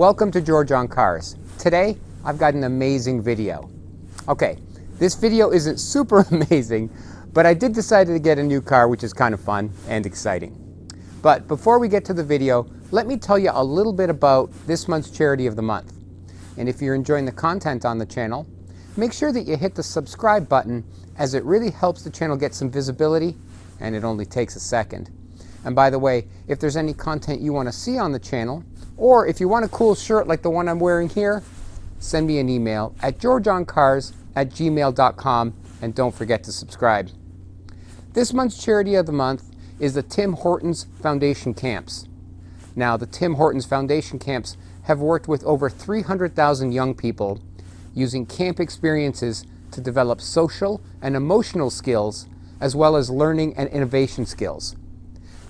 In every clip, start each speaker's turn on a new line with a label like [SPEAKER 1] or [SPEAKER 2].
[SPEAKER 1] Welcome to George on Cars. Today, I've got an amazing video. Okay, this video isn't super amazing, but I did decide to get a new car, which is kind of fun and exciting. But before we get to the video, let me tell you a little bit about this month's charity of the month. And if you're enjoying the content on the channel, make sure that you hit the subscribe button, as it really helps the channel get some visibility, and it only takes a second. And by the way, if there's any content you want to see on the channel, or if you want a cool shirt like the one I'm wearing here, send me an email at georgeoncars@gmail.com, and don't forget to subscribe. This month's charity of the month is the Tim Hortons Foundation Camps. Now, the Tim Hortons Foundation Camps have worked with over 300,000 young people using camp experiences to develop social and emotional skills, as well as learning and innovation skills.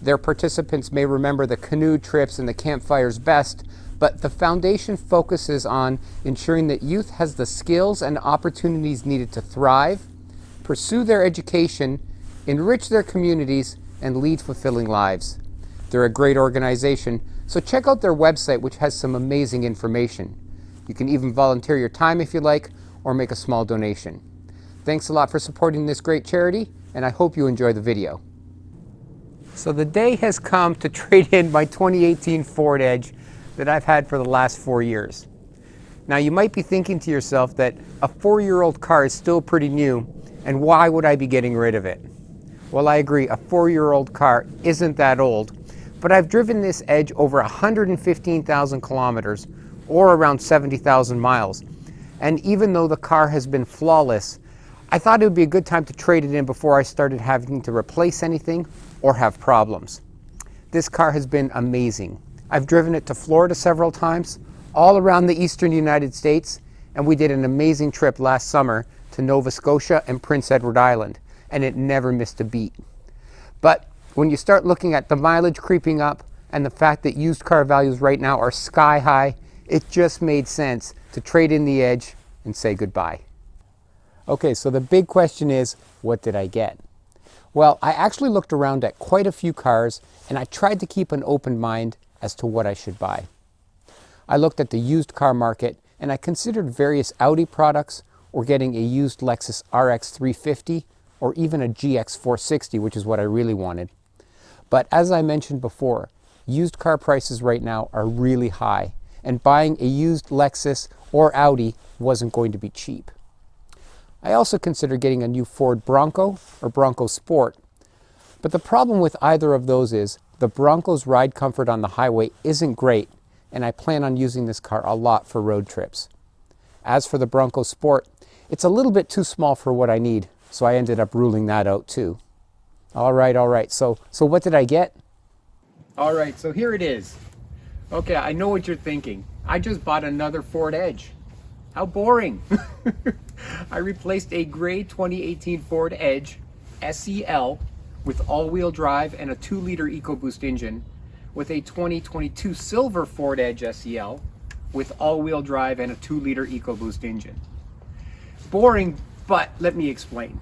[SPEAKER 1] Their participants may remember the canoe trips and the campfires best, but the foundation focuses on ensuring that youth has the skills and opportunities needed to thrive, pursue their education, enrich their communities, and lead fulfilling lives. They're a great organization, so check out their website, which has some amazing information. You can even volunteer your time if you like, or make a small donation. Thanks a lot for supporting this great charity, and I hope you enjoy the video. So the day has come to trade in my 2018 Ford Edge that I've had for the last 4 years. Now, you might be thinking to yourself that a 4-year-old car is still pretty new, and why would I be getting rid of it? Well, I agree, a 4-year-old car isn't that old, but I've driven this Edge over 115,000 kilometers, or around 70,000 miles. And even though the car has been flawless, I thought it would be a good time to trade it in before I started having to replace anything or have problems. This car has been amazing. I've driven it to Florida several times, all around the eastern United States, and we did an amazing trip last summer to Nova Scotia and Prince Edward Island, and it never missed a beat. But when you start looking at the mileage creeping up and the fact that used car values right now are sky high, it just made sense to trade in the Edge and say goodbye. Okay, so the big question is, what did I get? Well, I actually looked around at quite a few cars, and I tried to keep an open mind as to what I should buy. I looked at the used car market, and I considered various Audi products, or getting a used Lexus RX 350, or even a GX 460, which is what I really wanted. But as I mentioned before, used car prices right now are really high, and buying a used Lexus or Audi wasn't going to be cheap. I also considered getting a new Ford Bronco or Bronco Sport, but the problem with either of those is the Bronco's ride comfort on the highway isn't great, and I plan on using this car a lot for road trips. As for the Bronco Sport, it's a little bit too small for what I need, so I ended up ruling that out too. All right, so what did I get? All right, so here it is. Okay, I know what you're thinking. I just bought another Ford Edge. How boring. I replaced a gray 2018 Ford Edge SEL with all-wheel drive and a 2-liter EcoBoost engine with a 2022 silver Ford Edge SEL with all-wheel drive and a 2-liter EcoBoost engine. Boring, but let me explain.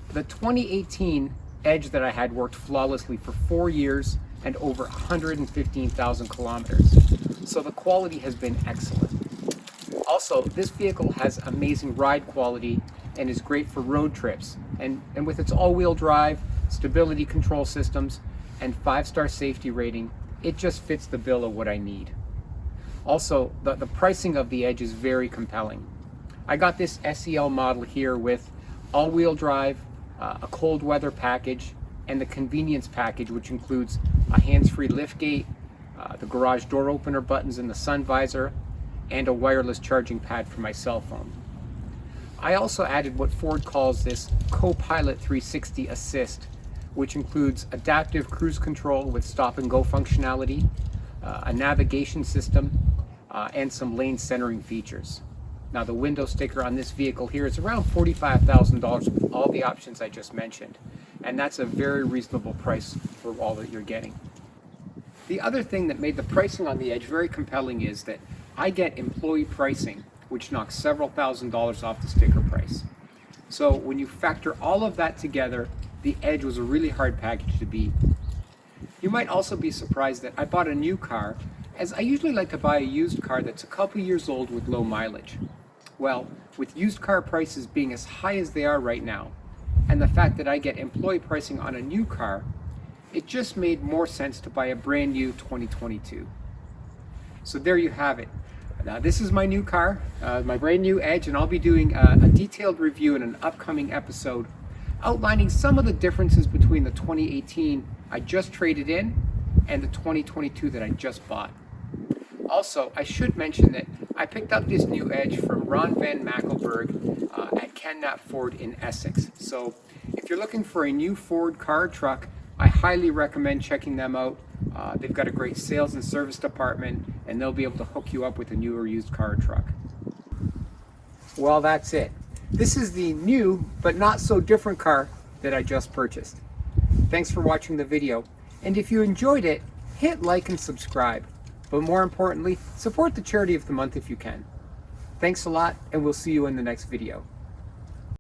[SPEAKER 1] The 2018 Edge that I had worked flawlessly for 4 years and over 115,000 kilometers. So the quality has been excellent. Also, this vehicle has amazing ride quality and is great for road trips. And with its all-wheel drive, stability control systems, and 5-star safety rating, it just fits the bill of what I need. Also, the pricing of the Edge is very compelling. I got this SEL model here with all-wheel drive, a cold weather package, and the convenience package, which includes a hands-free liftgate, the garage door opener buttons in the sun visor, and a wireless charging pad for my cell phone. I also added what Ford calls this Co-Pilot 360 Assist, which includes adaptive cruise control with stop and go functionality, a navigation system, and some lane centering features. Now, the window sticker on this vehicle here is around $45,000 with all the options I just mentioned, and that's a very reasonable price for all that you're getting. The other thing that made the pricing on the Edge very compelling is that I get employee pricing, which knocks several $1,000s off the sticker price. So when you factor all of that together, the Edge was a really hard package to beat. You might also be surprised that I bought a new car as I usually like to buy a used car that's a couple years old with low mileage. Well, with used car prices being as high as they are right now, and the fact that I get employee pricing on a new car, it just made more sense to buy a brand new 2022. So there you have it. Now this is my new car, my brand new Edge, and I'll be doing a detailed review in an upcoming episode outlining some of the differences between the 2018 I just traded in and the 2022 that I just bought. Also, I should mention that I picked up this new Edge from Ron Van Mackelberg at Cannat Ford in Essex. So if you're looking for a new Ford car or truck, I highly recommend checking them out. They've got a great sales and service department, and they'll be able to hook you up with a new or used car or truck. Well, that's it. This is the new but not so different car that I just purchased. Thanks for watching the video, and if you enjoyed it, hit like and subscribe. But more importantly, support the charity of the month if you can. Thanks a lot, and we'll see you in the next video.